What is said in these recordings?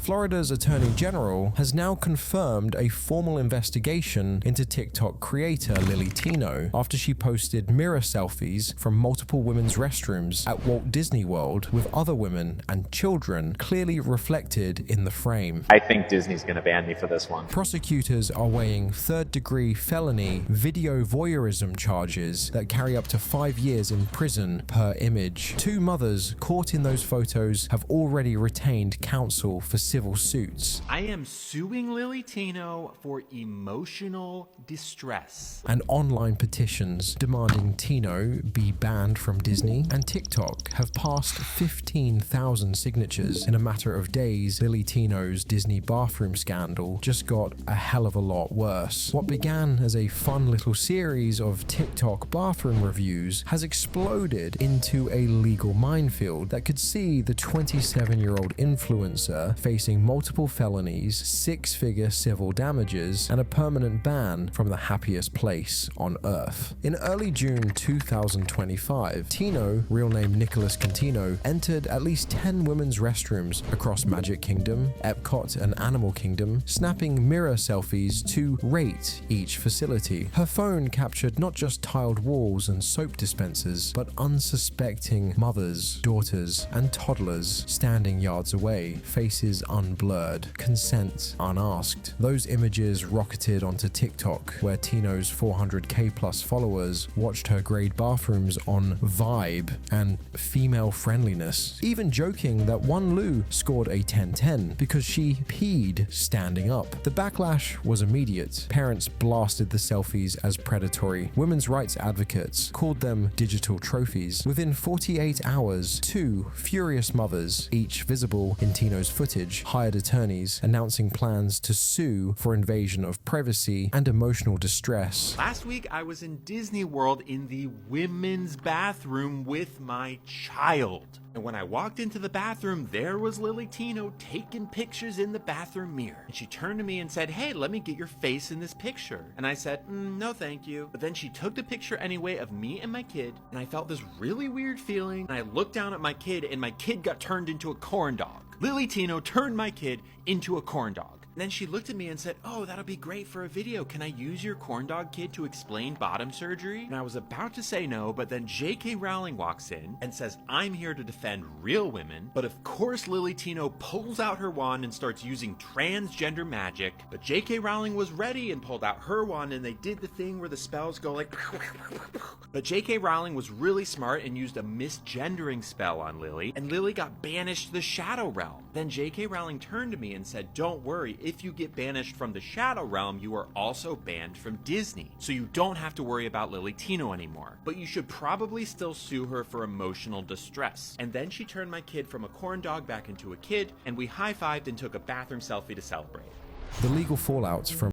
Florida's Attorney General has now confirmed a formal investigation into TikTok creator Lilly Tino after she posted mirror selfies from multiple women's restrooms at Walt Disney World with other women and children clearly reflected in the frame. I think Disney's going to ban me for this one. Prosecutors are weighing third-degree felony video voyeurism charges that carry up to 5 years in prison per image. 2 mothers caught in those photos have already retained counsel for civil suits. I am suing Lilly Tino for emotional distress. And online petitions demanding Tino be banned from Disney and TikTok have passed 15,000 signatures. In a matter of days, Lilly Tino's Disney bathroom scandal just got a hell of a lot worse. What began as a fun little series of TikTok bathroom reviews has exploded into a legal minefield that could see the 27-year-old influencer facing multiple felonies, 6-figure civil damages, and a permanent ban from the happiest place on earth. In early June 2025, Tino, real name Nicholas Contino, entered at least 10 women's restrooms across Magic Kingdom, Epcot, and Animal Kingdom, snapping mirror selfies to rate each facility. Her phone captured not just tiled walls and soap dispensers, but unsuspecting mothers, daughters, and toddlers standing yards away, faces unblurred, consent unasked. Those images rocketed onto TikTok, where Tino's 400k plus followers watched her grade bathrooms on vibe and female friendliness, even joking that one Lou scored a 10/10 because she peed standing up. The backlash was immediate. Parents blasted the selfies as predatory. Women's rights advocates called them digital trophies. Within 48 hours, 2 furious mothers, each visible in Tino's footage, hired attorneys announcing plans to sue for invasion of privacy and emotional distress. Last week, I was in Disney World in the women's bathroom with my child. And when I walked into the bathroom, there was Lilly Tino taking pictures in the bathroom mirror. And she turned to me and said, "Hey, let me get your face in this picture." And I said, "No, thank you." But then she took the picture anyway of me and my kid, and I felt this really weird feeling. And I looked down at my kid, and my kid got turned into a corn dog. Lilly Tino turned my kid into a corn dog. And then she looked at me and said, "Oh, that'll be great for a video. Can I use your corn dog kid to explain bottom surgery?" And I was about to say no, but then J.K. Rowling walks in and says, "I'm here to defend real women." But of course, Lilly Tino pulls out her wand and starts using transgender magic. But J.K. Rowling was ready and pulled out her wand, and they did the thing where the spells go like... But J.K. Rowling was really smart and used a misgendering spell on Lilly, and Lilly got banished to the Shadow Realm. Then J.K. Rowling turned to me and said, "Don't worry. If you get banished from the Shadow Realm, you are also banned from Disney. So you don't have to worry about Lilly Tino anymore. But you should probably still sue her for emotional distress." And then she turned my kid from a corn dog back into a kid, and we high-fived and took a bathroom selfie to celebrate. The legal fallouts from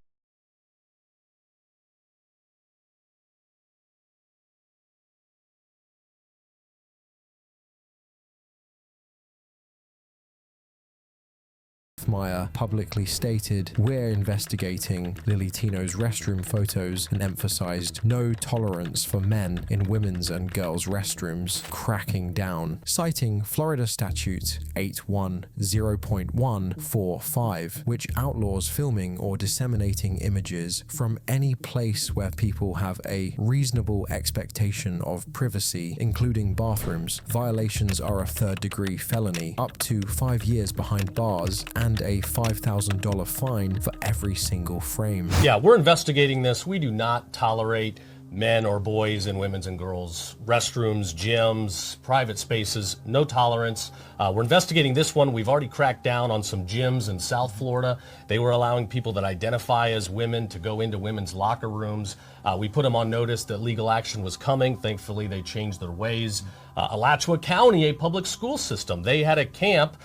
Meyer publicly stated, "We're investigating Lilly Tino's restroom photos," and emphasized no tolerance for men in women's and girls' restrooms, cracking down, citing Florida Statute 810.145, which outlaws filming or disseminating images from any place where people have a reasonable expectation of privacy, including bathrooms. Violations are a third-degree felony, up to 5 years behind bars, and a $5,000 fine for every single frame. Yeah, we're investigating this. We do not tolerate men or boys in women's and girls' restrooms, gyms, private spaces, no tolerance. We're investigating this one. We've already cracked down on some gyms in South Florida. They were allowing people that identify as women to go into women's locker rooms. We put them on notice that legal action was coming. Thankfully, they changed their ways. Alachua County, a public school system, they had a camp,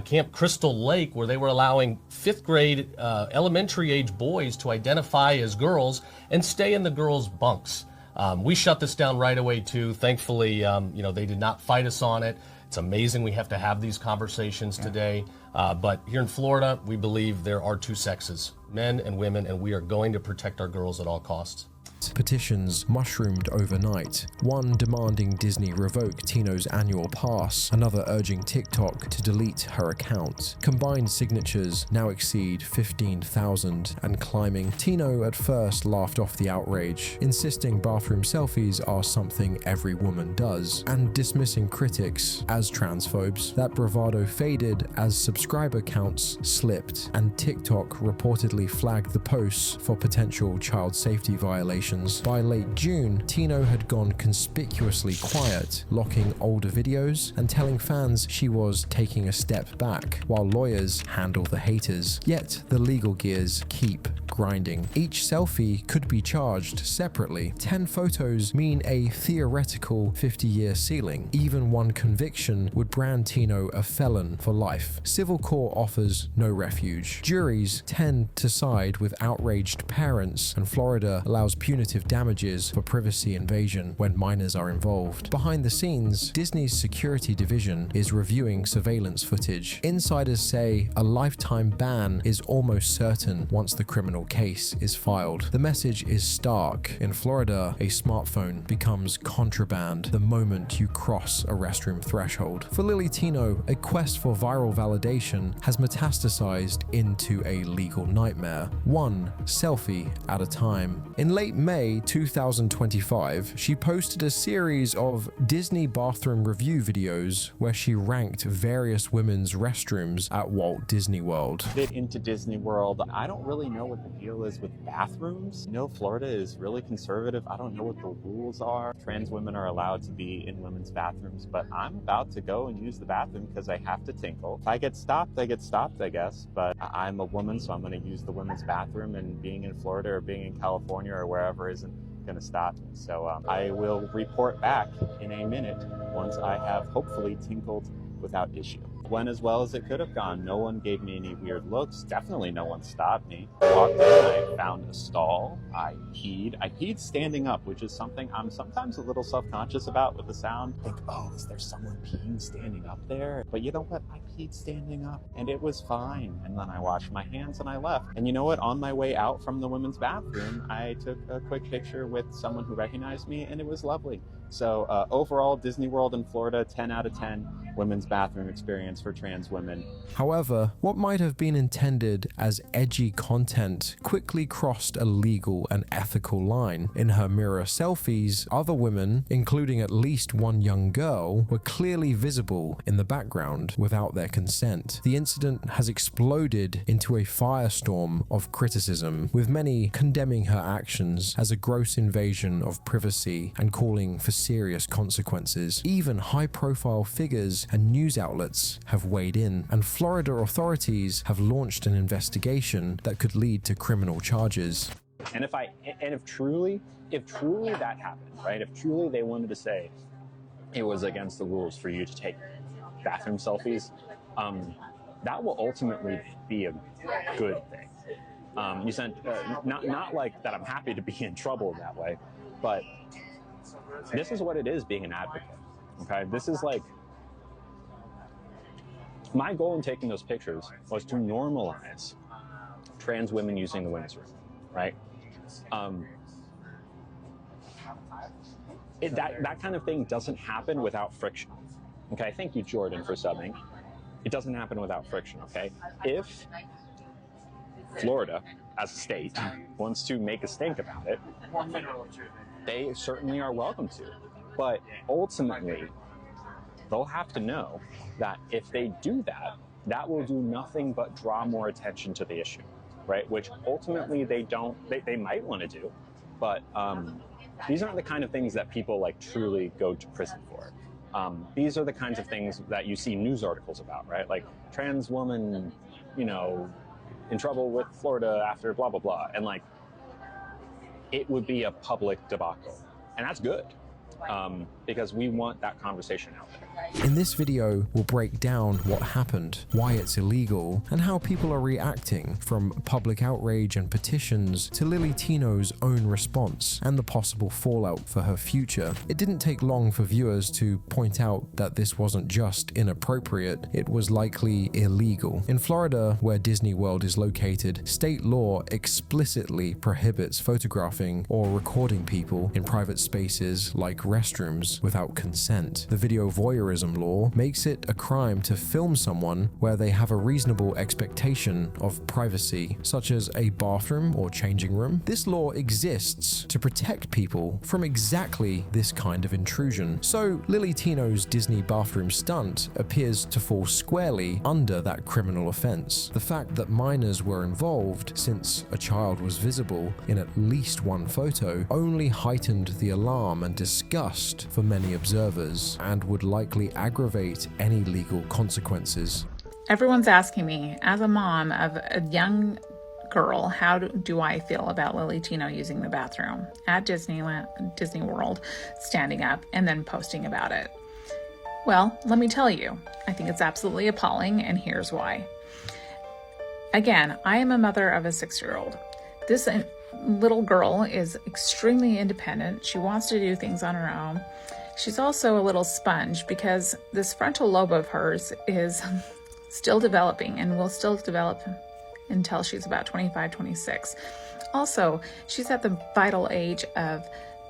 Camp Crystal Lake, where they were allowing 5th grade elementary age boys to identify as girls and stay in the girls' bunks. We shut this down right away too. Thankfully, they did not fight us on it. It's amazing we have to have these conversations today. But here in Florida, we believe there are 2 sexes, men and women, and we are going to protect our girls at all costs. Petitions mushroomed overnight, one demanding Disney revoke Tino's annual pass, another urging TikTok to delete her account. Combined signatures now exceed 15,000 and climbing. Tino at first laughed off the outrage, insisting bathroom selfies are something every woman does, and dismissing critics as transphobes. That bravado faded as subscriber counts slipped, and TikTok reportedly flagged the posts for potential child safety violations. By late June, Tino had gone conspicuously quiet, locking older videos and telling fans she was taking a step back, while lawyers handle the haters. Yet the legal gears keep grinding. Each selfie could be charged separately. 10 photos mean a theoretical 50-year ceiling. Even one conviction would brand Tino a felon for life. Civil court offers no refuge. Juries tend to side with outraged parents, and Florida allows punitive damages for privacy invasion when minors are involved. Behind the scenes, Disney's security division is reviewing surveillance footage. Insiders say a lifetime ban is almost certain once the criminal case is filed. The message is stark. In Florida, a smartphone becomes contraband the moment you cross a restroom threshold. For Lilly Tino, a quest for viral validation has metastasized into a legal nightmare, one selfie at a time. In late May 2025, she posted a series of Disney bathroom review videos where she ranked various women's restrooms at Walt Disney World. Bit into Disney World. I don't really know what the deal is with bathrooms. You know, Florida is really conservative. I don't know what the rules are. Trans women are allowed to be in women's bathrooms, but I'm about to go and use the bathroom because I have to tinkle. If I get stopped, I get stopped, I guess, but I'm a woman, so I'm going to use the women's bathroom, and being in Florida or being in California or wherever isn't going to stop me. So I will report back in a minute once I have hopefully tinkled without issue. Went as well as it could have gone. No one gave me any weird looks. Definitely no one stopped me. Walked in, I found a stall. I peed standing up, which is something I'm sometimes a little self-conscious about with the sound. Think, oh, is there someone peeing standing up there? But you know what? I peed standing up and it was fine. And then I washed my hands and I left. And you know what? On my way out from the women's bathroom, I took a quick picture with someone who recognized me, and it was lovely. So overall, Disney World in Florida, 10 out of 10 women's bathroom experience for trans women. However, what might have been intended as edgy content quickly crossed a legal and ethical line. In her mirror selfies, other women, including at least one young girl, were clearly visible in the background without their consent. The incident has exploded into a firestorm of criticism, with many condemning her actions as a gross invasion of privacy and calling for serious consequences. Even high-profile figures and news outlets have weighed in, and Florida authorities have launched an investigation that could lead to criminal charges. And if truly that happened, right? If truly they wanted to say it was against the rules for you to take bathroom selfies, that will ultimately be a good thing. You said not like that I'm happy to be in trouble that way, but this is what it is being an advocate. Okay, this is like, my goal in taking those pictures was to normalize trans women using the women's room, right? That kind of thing doesn't happen without friction. Okay, thank you, Jordan, for subbing. It doesn't happen without friction, okay? If Florida, as a state, wants to make a stink about it, they certainly are welcome to. But ultimately, they'll have to know that if they do that, that will do nothing but draw more attention to the issue, right? Which ultimately they might want to do, but these aren't the kind of things that people like truly go to prison for. These are the kinds of things that you see news articles about, right? Like trans woman, you know, in trouble with Florida after blah, blah, blah. And like, it would be a public debacle. And that's good. because we want that conversation out there. In this video, we'll break down what happened, why it's illegal, and how people are reacting, from public outrage and petitions to Lilly Tino's own response and the possible fallout for her future. It didn't take long for viewers to point out that this wasn't just inappropriate, it was likely illegal. In Florida, where Disney World is located, state law explicitly prohibits photographing or recording people in private spaces like restrooms without consent. The video voyeurism law makes it a crime to film someone where they have a reasonable expectation of privacy, such as a bathroom or changing room. This law exists to protect people from exactly this kind of intrusion. So Lilly Tino's Disney bathroom stunt appears to fall squarely under that criminal offense. The fact that minors were involved, since a child was visible in at least one photo, only heightened the alarm and disgust for many observers and would likely aggravate any legal consequences. Everyone's asking me, as a mom of a young girl, how do I feel about Lilly Tino using the bathroom at Disney World, standing up and then posting about it? Well, let me tell you, I think it's absolutely appalling, and here's why. Again, I am a mother of a 6-year-old. This little girl is extremely independent. She wants to do things on her own. She's also a little sponge because this frontal lobe of hers is still developing and will still develop until she's about 25, 26. Also, she's at the vital age of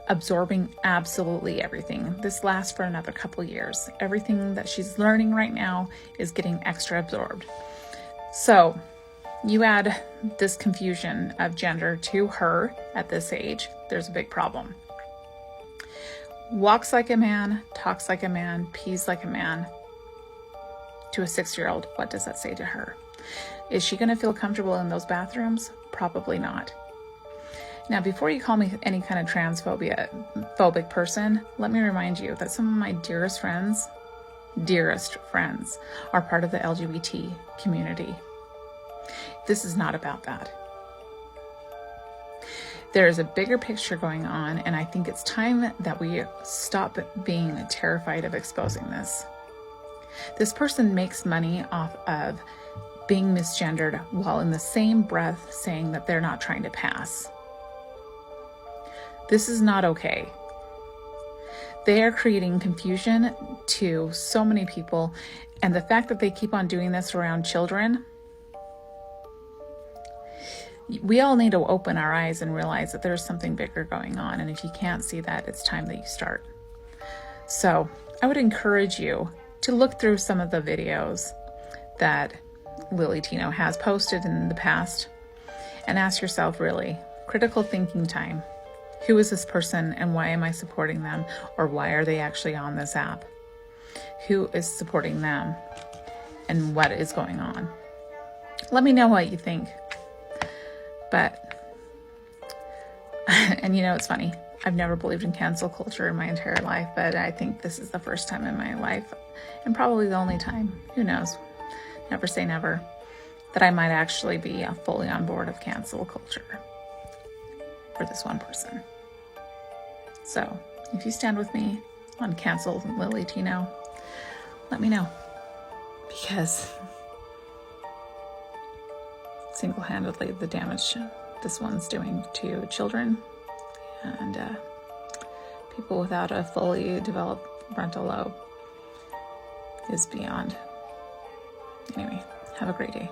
absorbing absolutely everything. This lasts for another couple years. Everything that she's learning right now is getting extra absorbed. So you add this confusion of gender to her at this age, there's a big problem. Walks like a man, talks like a man, pees like a man. To a 6-year-old, what does that say to her? Is she going to feel comfortable in those bathrooms? Probably not. Now, before you call me any kind of transphobic person, let me remind you that some of my dearest friends are part of the LGBT community. This is not about that. There is a bigger picture going on, and I think it's time that we stop being terrified of exposing this. This person makes money off of being misgendered while in the same breath saying that they're not trying to pass. This is not okay. They are creating confusion to so many people, and the fact that they keep on doing this around children, we all need to open our eyes and realize that there's something bigger going on. And if you can't see that, it's time that you start. So I would encourage you to look through some of the videos that Lilly Tino has posted in the past and ask yourself, really, critical thinking time. Who is this person and why am I supporting them? Or why are they actually on this app? Who is supporting them and what is going on? Let me know what you think. But, and you know, it's funny, I've never believed in cancel culture in my entire life, but I think this is the first time in my life, and probably the only time, who knows, never say never, that I might actually be fully on board of cancel culture for this one person. So, if you stand with me on cancel Lilly Tino, let me know, because single-handedly the damage this one's doing to children and people without a fully developed frontal lobe is beyond. Anyway, have a great day.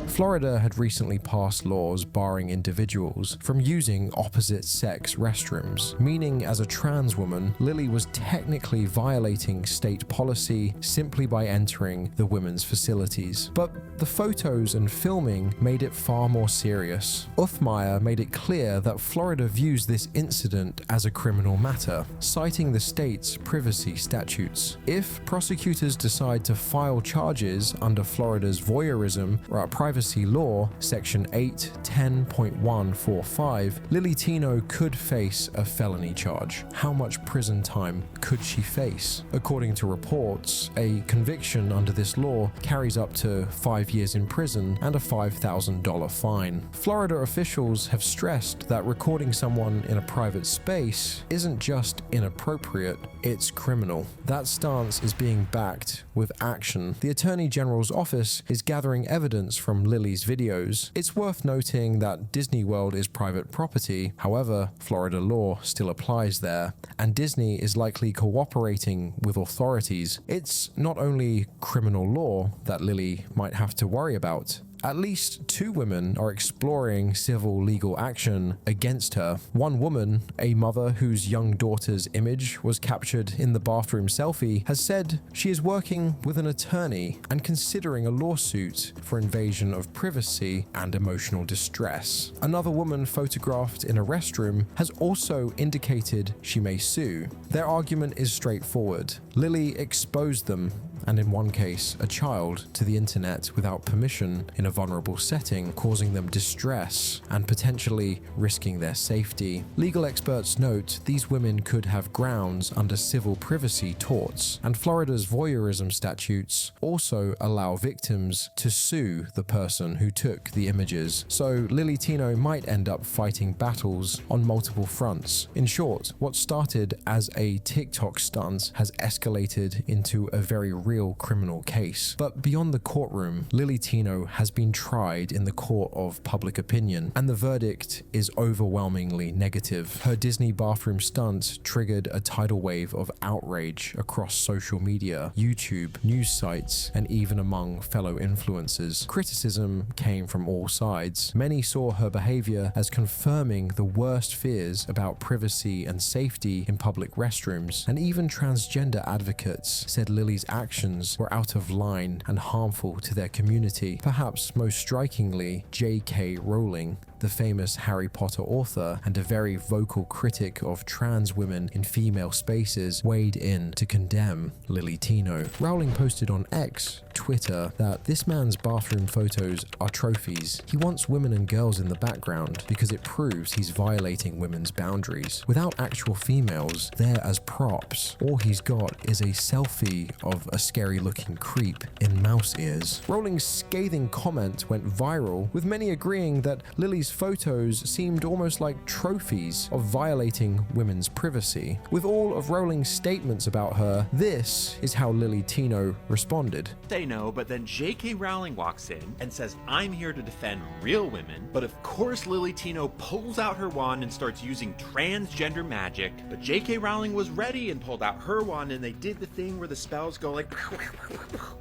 Florida had recently passed laws barring individuals from using opposite-sex restrooms, meaning as a trans woman, Lilly was technically violating state policy simply by entering the women's facilities. But the photos and filming made it far more serious. Uthmeier made it clear that Florida views this incident as a criminal matter, citing the state's privacy statutes. If prosecutors decide to file charges under Florida's voyeurism Under privacy law, section 810.145, Lilly Tino could face a felony charge. How much prison time could she face? According to reports, a conviction under this law carries up to 5 years in prison and a $5,000 fine. Florida officials have stressed that recording someone in a private space isn't just inappropriate, it's criminal. That stance is being backed with action. The Attorney General's office is gathering evidence from Lilly's videos. It's worth noting that Disney World is private property. However, Florida law still applies there, and Disney is likely cooperating with authorities. It's not only criminal law that Lilly might have to worry about. At least 2 women are exploring civil legal action against her. One woman, a mother whose young daughter's image was captured in the bathroom selfie, has said she is working with an attorney and considering a lawsuit for invasion of privacy and emotional distress. Another woman photographed in a restroom has also indicated she may sue. Their argument is straightforward. Lilly exposed them, and in one case, a child, to the internet without permission in a vulnerable setting, causing them distress and potentially risking their safety. Legal experts note these women could have grounds under civil privacy torts, and Florida's voyeurism statutes also allow victims to sue the person who took the images. So Lilly Tino might end up fighting battles on multiple fronts. In short, what started as a TikTok stunt has escalated into a very real criminal case. But beyond the courtroom, Lilly Tino has been tried in the court of public opinion, and the verdict is overwhelmingly negative. Her Disney bathroom stunt triggered a tidal wave of outrage across social media, YouTube, news sites, and even among fellow influencers. Criticism came from all sides. Many saw her behavior as confirming the worst fears about privacy and safety in public restrooms, and even transgender advocates said Lilly's actions were out of line and harmful to their community. Perhaps most strikingly, J.K. Rowling, the famous Harry Potter author and a very vocal critic of trans women in female spaces, weighed in to condemn Lilly Tino. Rowling posted on X, Twitter, that this man's bathroom photos are trophies. He wants women and girls in the background because it proves he's violating women's boundaries. Without actual females there as props, all he's got is a selfie of a scary looking creep in mouse ears. Rowling's scathing comment went viral, with many agreeing that Lilly's photos seemed almost like trophies of violating women's privacy. With all of Rowling's statements about her, this is how Lilly Tino responded. Say no, but then J.K. Rowling walks in and says, I'm here to defend real women. But of course Lilly Tino pulls out her wand and starts using transgender magic. But J.K. Rowling was ready and pulled out her wand, and they did the thing where the spells go like...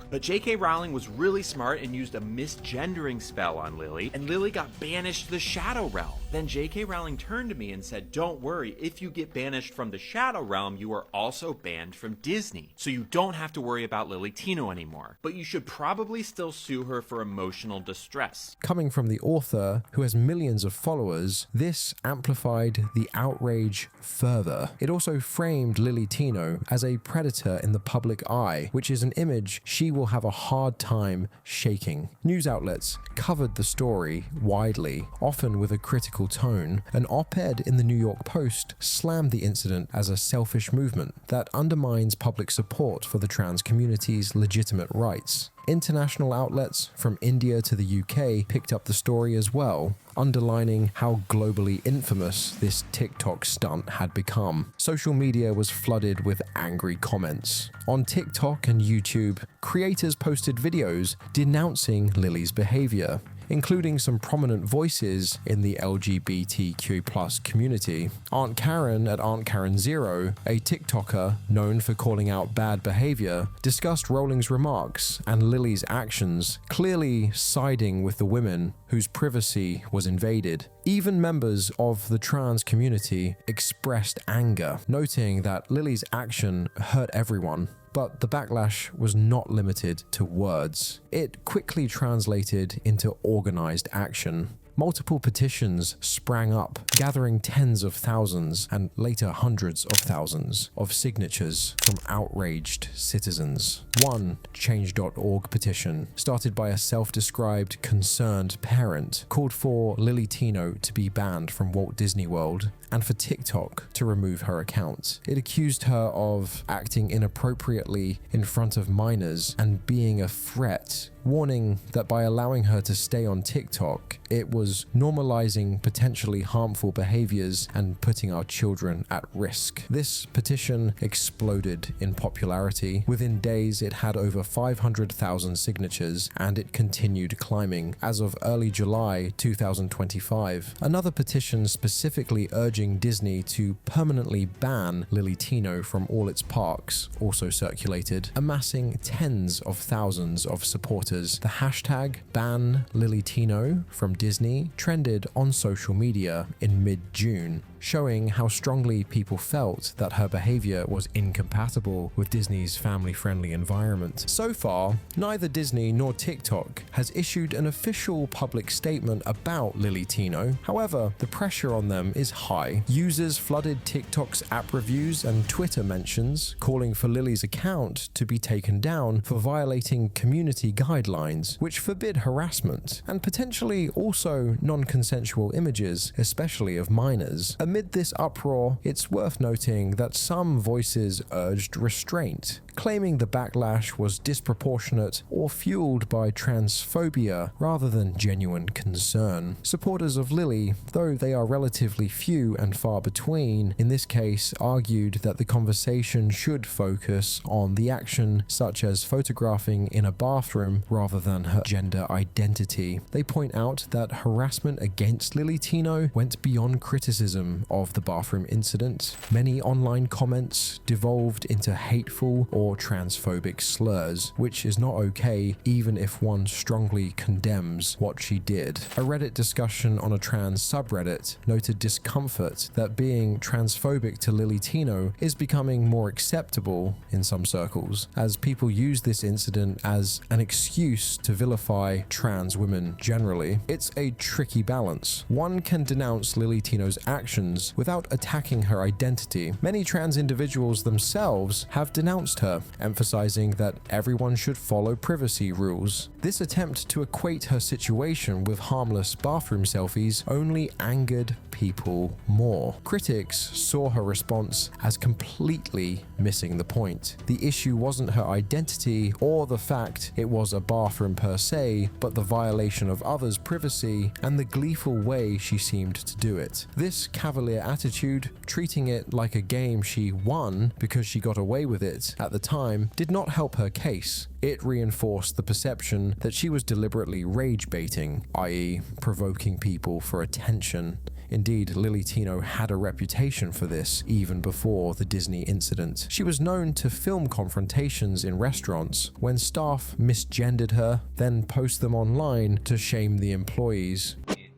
But J.K. Rowling was really smart and used a misgendering spell on Lilly, and Lilly got banished to the Shadow Realm. Then J.K. Rowling turned to me and said, don't worry, if you get banished from the Shadow Realm, you are also banned from Disney. So you don't have to worry about Lilly Tino anymore. But you should probably still sue her for emotional distress. Coming from the author, who has millions of followers, this amplified the outrage further. It also framed Lilly Tino as a predator in the public eye, which is an image she will have a hard time shaking. News outlets covered the story widely, often with a critical tone. An op-ed in the New York Post slammed the incident as a selfish movement that undermines public support for the trans community's legitimate rights. International outlets from India to the UK picked up the story as well, underlining how globally infamous this TikTok stunt had become. Social media was flooded with angry comments. On TikTok and YouTube, creators posted videos denouncing Lilly's behavior, including some prominent voices in the LGBTQ+ community. Aunt Karen at Aunt Karen Zero, a TikToker known for calling out bad behavior, discussed Rowling's remarks and Lilly's actions, clearly siding with the women whose privacy was invaded. Even members of the trans community expressed anger, noting that Lilly's action hurt everyone. But the backlash was not limited to words. It quickly translated into organized action. Multiple petitions sprang up, gathering tens of thousands and later hundreds of thousands of signatures from outraged citizens. One Change.org petition, started by a self-described concerned parent, called for Lilly Tino to be banned from Walt Disney World and for TikTok to remove her account. It accused her of acting inappropriately in front of minors and being a threat, warning that by allowing her to stay on TikTok, it was normalizing potentially harmful behaviors and putting our children at risk. This petition exploded in popularity. Within days, it had over 500,000 signatures, and it continued climbing. As of early July 2025, another petition specifically urging Disney to permanently ban Lilly Tino from all its parks also circulated, amassing tens of thousands of supporters. The hashtag #BanLillyTino from Disney trended on social media in mid-June, showing how strongly people felt that her behavior was incompatible with Disney's family-friendly environment. So far, neither Disney nor TikTok has issued an official public statement about Lilly Tino. However, the pressure on them is high. Users flooded TikTok's app reviews and Twitter mentions, calling for Lilly's account to be taken down for violating community guidelines, which forbid harassment, and potentially also non-consensual images, especially of minors. Amid this uproar, it's worth noting that some voices urged restraint, claiming the backlash was disproportionate or fueled by transphobia rather than genuine concern. Supporters of Lilly, though they are relatively few and far between, in this case argued that the conversation should focus on the action such as photographing in a bathroom rather than her gender identity. They point out that harassment against Lilly Tino went beyond criticism of the bathroom incident. Many online comments devolved into hateful or transphobic slurs, which is not okay even if one strongly condemns what she did. A Reddit discussion on a trans subreddit noted discomfort that being transphobic to Lilly Tino is becoming more acceptable in some circles, as people use this incident as an excuse to vilify trans women generally. It's a tricky balance. One can denounce Lilly Tino's actions without attacking her identity. Many trans individuals themselves have denounced her, emphasizing that everyone should follow privacy rules. This attempt to equate her situation with harmless bathroom selfies only angered people more. Critics saw her response as completely missing the point. The issue wasn't her identity or the fact it was a bathroom per se, but the violation of others' privacy and the gleeful way she seemed to do it. This cavalier attitude, treating it like a game she won because she got away with it at the time, did not help her case. It reinforced the perception that she was deliberately rage baiting, i.e., provoking people for attention. Indeed, Lilly Tino had a reputation for this even before the Disney incident. She was known to film confrontations in restaurants when staff misgendered her, then post them online to shame the employees. It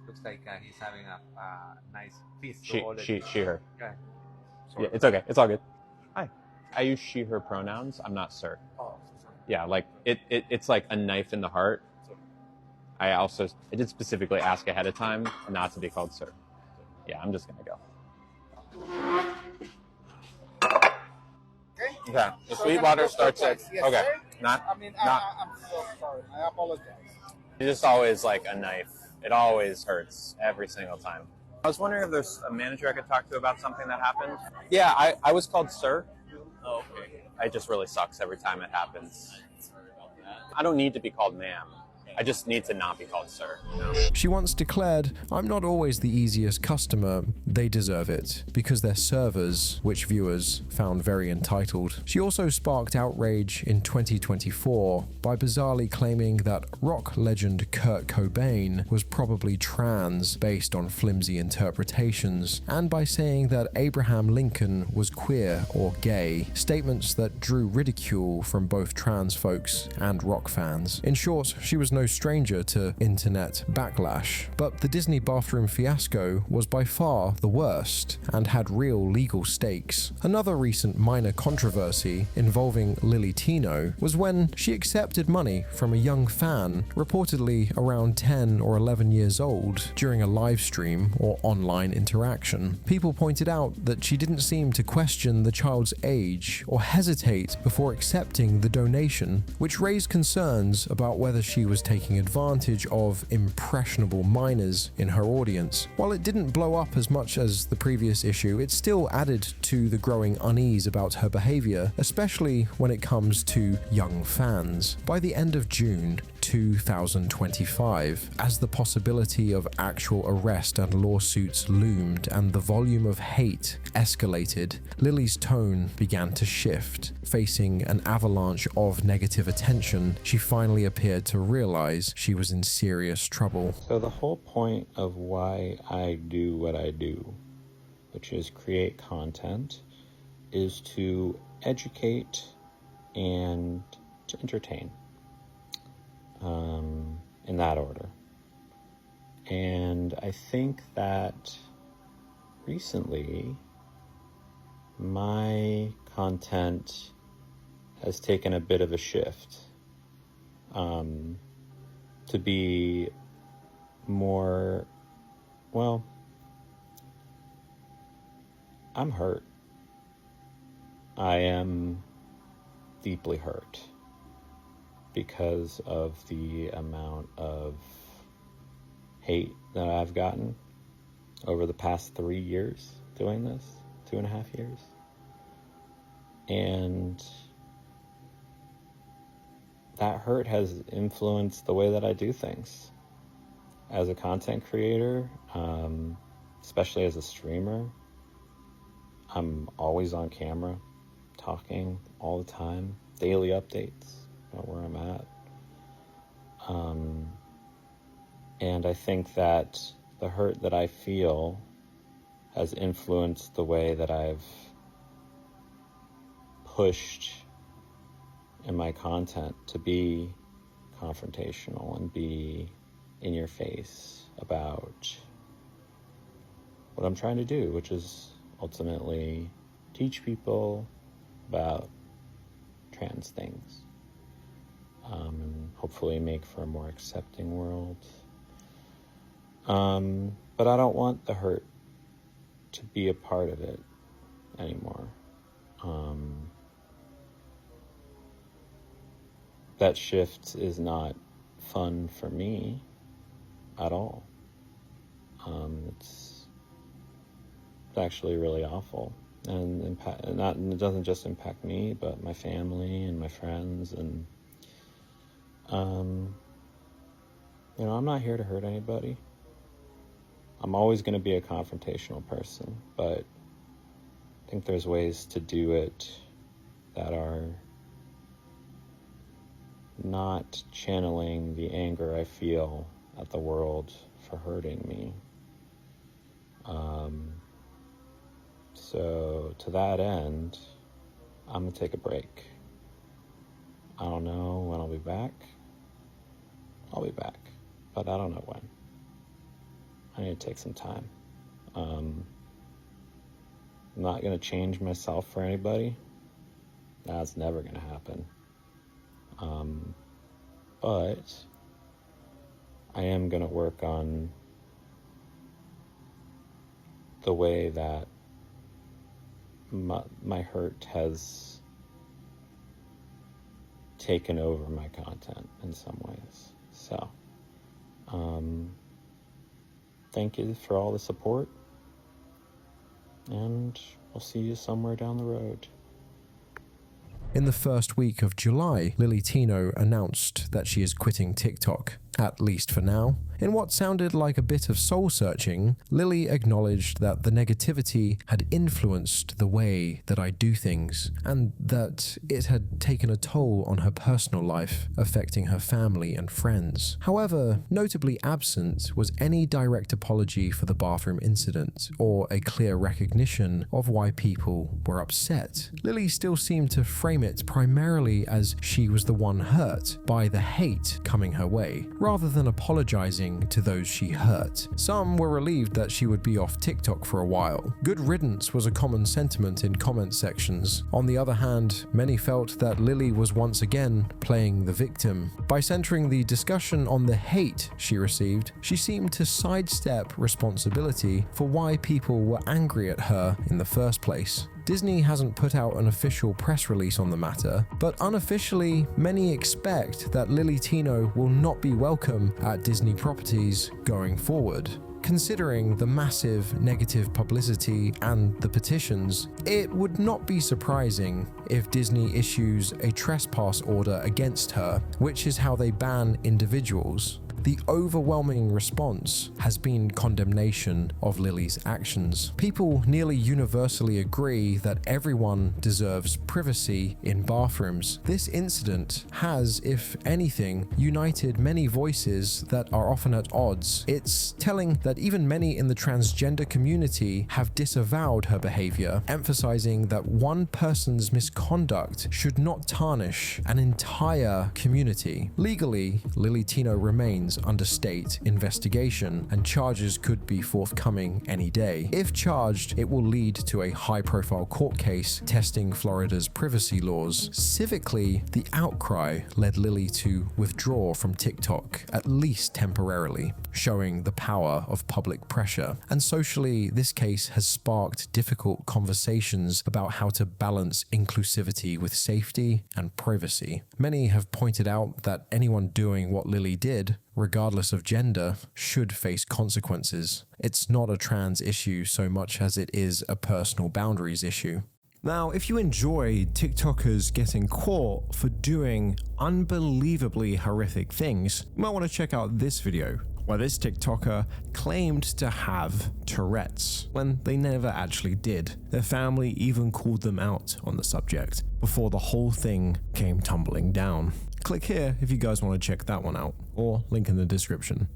looks like he's having a nice feast. She, her. Okay. Yeah, it's okay. It's all good. Hi. I use she, her pronouns. I'm not sir. Oh, Yeah, like it's like a knife in the heart. I did specifically ask ahead of time not to be called sir. Yeah, I'm just gonna go. Okay. The Sweetwater starts at okay. Sir? Not. I'm so sorry. I apologize. It's just always like a knife. It always hurts every single time. I was wondering if there's a manager I could talk to about something that happened. Yeah, I was called sir. Oh, okay. It just really sucks every time it happens. Sorry about that. I don't need to be called ma'am. I just need to not be called sir. You know? She once declared, "I'm not always the easiest customer. They deserve it because they're servers," which viewers found very entitled. She also sparked outrage in 2024 by bizarrely claiming that rock legend Kurt Cobain was probably trans based on flimsy interpretations, and by saying that Abraham Lincoln was queer or gay, statements that drew ridicule from both trans folks and rock fans. In short, she was no no stranger to internet backlash, but the Disney bathroom fiasco was by far the worst and had real legal stakes. Another recent minor controversy involving Lilly Tino was when she accepted money from a young fan, reportedly around 10 or 11 years old, during a live stream or online interaction. People pointed out that she didn't seem to question the child's age or hesitate before accepting the donation, which raised concerns about whether she was taking advantage of impressionable minors in her audience. While it didn't blow up as much as the previous issue, it still added to the growing unease about her behavior, especially when it comes to young fans. By the end of June 2025, as the possibility of actual arrest and lawsuits loomed and the volume of hate escalated, Lily's tone began to shift. Facing an avalanche of negative attention, she finally appeared to realize she was in serious trouble. So the whole point of why I do what I do, which is create content, is to educate and to entertain. In that order. And I think that recently my content has taken a bit of a shift to be more, well, I'm hurt. I am deeply hurt because of the amount of hate that I've gotten over the past 3 years doing this, 2.5 years. And that hurt has influenced the way that I do things. As a content creator, especially as a streamer, I'm always on camera, talking all the time, daily updates about where I'm at. And I think that the hurt that I feel has influenced the way that I've pushed in my content to be confrontational and be in your face about what I'm trying to do, which is ultimately teach people about trans things, and hopefully make for a more accepting world. But I don't want the hurt to be a part of it anymore. That shift is not fun for me at all. It's actually really awful, and it doesn't just impact me, but my family and my friends, and I'm not here to hurt anybody. I'm always going to be a confrontational person, but I think there's ways to do it that are not channeling the anger I feel at the world for hurting me. So to that end, I'm going to take a break. I don't know when I'll be back. I'll be back, but I don't know when. I need to take some time. I'm not going to change myself for anybody. That's never going to happen. But I am going to work on the way that my hurt has taken over my content in some ways. So, thank you for all the support, and we'll see you somewhere down the road. In the first week of July, Lilly Tino announced that she is quitting TikTok, at least for now, In what sounded like a bit of soul-searching, Lilly acknowledged that the negativity had influenced the way that I do things, and that it had taken a toll on her personal life, affecting her family and friends. However, notably absent was any direct apology for the bathroom incident, or a clear recognition of why people were upset. Lilly still seemed to frame it primarily as she was the one hurt by the hate coming her way, rather than apologizing to those she hurt. Some were relieved that she would be off TikTok for a while. Good riddance was a common sentiment in comment sections. On the other hand, many felt that Lilly was once again playing the victim. By centering the discussion on the hate she received, she seemed to sidestep responsibility for why people were angry at her in the first place. Disney hasn't put out an official press release on the matter, but unofficially, many expect that Lilly Tino will not be welcome at Disney properties going forward. Considering the massive negative publicity and the petitions, it would not be surprising if Disney issues a trespass order against her, which is how they ban individuals. The overwhelming response has been condemnation of Lilly's actions. People nearly universally agree that everyone deserves privacy in bathrooms. This incident has, if anything, united many voices that are often at odds. It's telling that even many in the transgender community have disavowed her behavior, emphasizing that one person's misconduct should not tarnish an entire community. Legally, Lilly Tino remains under state investigation, and charges could be forthcoming any day. If charged, it will lead to a high-profile court case testing Florida's privacy laws. Civically, the outcry led Lilly to withdraw from TikTok, at least temporarily, showing the power of public pressure. And socially, this case has sparked difficult conversations about how to balance inclusivity with safety and privacy. Many have pointed out that anyone doing what Lilly did, regardless of gender, should face consequences. It's not a trans issue so much as it is a personal boundaries issue. Now, if you enjoy TikTokers getting caught for doing unbelievably horrific things, you might want to check out this video, where this TikToker claimed to have Tourette's when they never actually did. Their family even called them out on the subject before the whole thing came tumbling down. Click here if you guys want to check that one out, or link in the description.